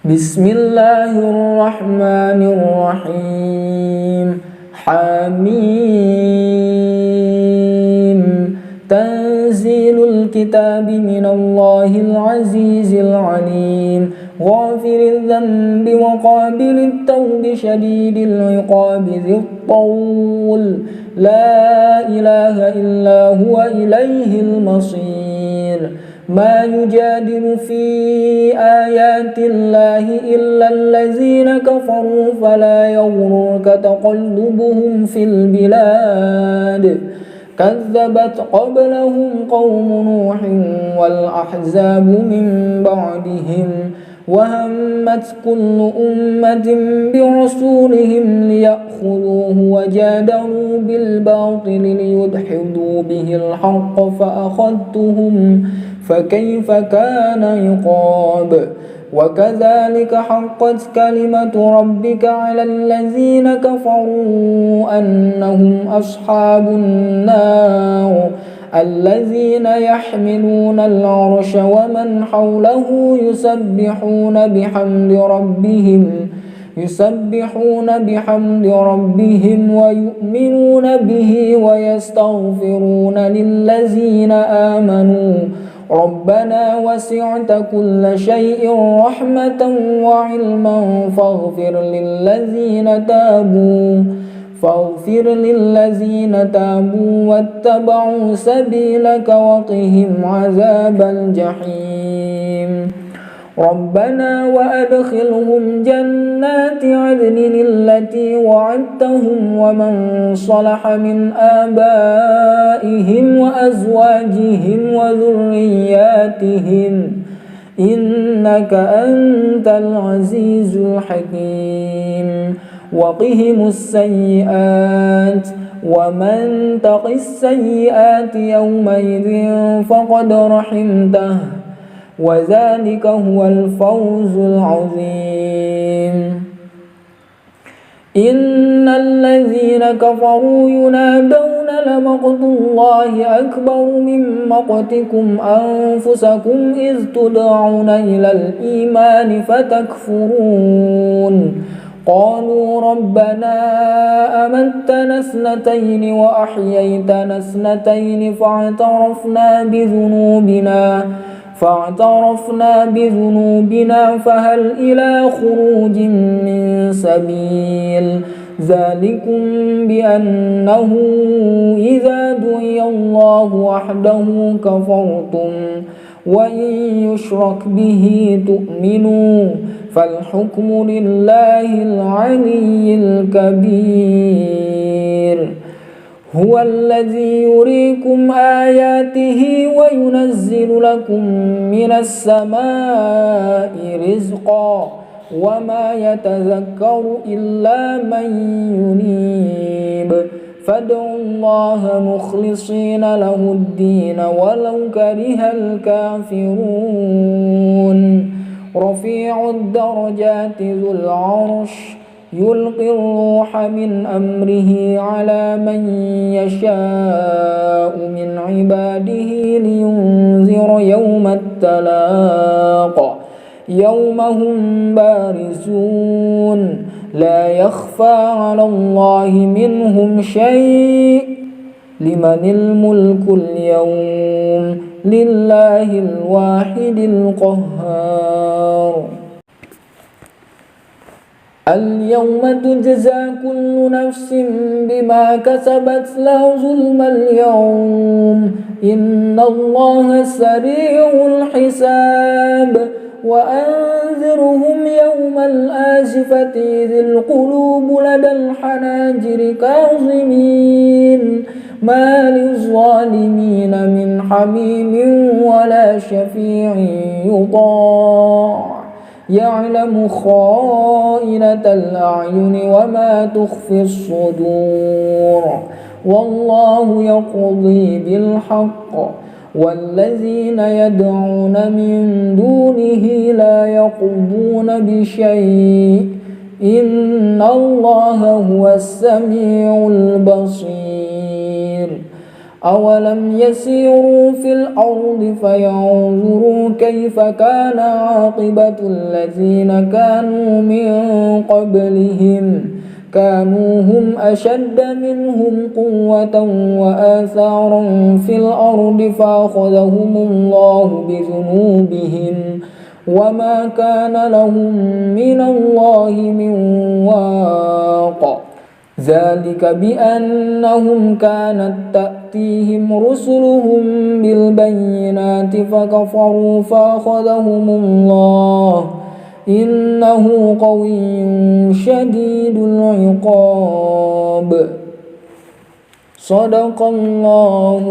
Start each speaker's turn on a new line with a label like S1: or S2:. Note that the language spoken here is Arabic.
S1: Bismillahirrahmanirrahim. Hamim. Tanzilul kitabi minallahil azizil alim. Ghafiril dhanbi wa qabilit tawbi syadidil iqabi dzit tawl. La ilaha illa huwa ilaihil masir. ما يجادل في آيات الله إلا الذين كفروا فلا يغررك تقلبهم في البلاد كذبت قبلهم قوم نوح والأحزاب من بعدهم وهمت كل أمة برسولهم ليأخذوه وجادلوا بالباطل ليدحضوا به الحق فأخذتهم فكيف كان عقاب وكذلك حقت كلمة ربك على الذين كفروا أنهم أصحاب النار الذين يحملون العرش ومن حوله يسبحون بحمد ربهم ويؤمنون به ويستغفرون للذين آمنوا ربنا وسعت كل شيء رحمة وعلما فاغفر للذين تابوا واتبعوا سبيلك وقهم عذاب الجحيم ربنا وأدخلهم جنات عدن التي وعدتهم ومن صلح من آبائهم وأزواجهم وذرياتهم إنك أنت العزيز الحكيم وقهم السيئات ومن تق السيئات يومئذ فقد رحمته وذلك هو الفوز العظيم إن الذين كفروا ينادون لمقت الله أكبر من مقتكم أنفسكم إذ تدعون إلى الإيمان فتكفرون قالوا ربنا أمتنا اثنتين وأحييتنا اثنتين فاعترفنا بذنوبنا فهل إلى خروج من سبيل ذلكم بأنه إذا دعي الله وحده كفرتم وإن يشرك به تؤمنوا فالحكم لله العلي الكبير هو الذي يريكم آياته وينزل لكم من السماء رزقا وما يتذكر إلا من ينيب فادعوا الله مخلصين له الدين ولو كره الكافرون رفيع الدرجات ذو العرش يلقي الروح من أمره على من يشاء من عباده لينذر يوم التلاق يوم هم بارزون لا يخفى على الله منهم شيء لمن الملك اليوم لله الواحد القهار اليوم تجزى كل نفس بما كسبت لا ظلم اليوم إن الله سريع الحساب وأنذرهم يوم الآزفة إذ القلوب لدى الحناجر كاظمين ما للظالمين من حميم ولا شفيع يطاع يعلم خائنة الأعين وما تخفي الصدور والله يقضي بالحق والذين يدعون من دونه لا يقضون بشيء إن الله هو السميع البصير أولم يسيروا في الأرض فينظروا كيف كان عاقبة الذين كانوا من قبلهم كانوا هم أشد منهم قوة وآثارا في الأرض فأخذهم الله بذنوبهم وما كان لهم من الله من واق ذلك بأنهم كانت تأتيهم رسلهم بالبينات فكفروا فأخذهم الله إنه قوي شديد العقاب. صدق الله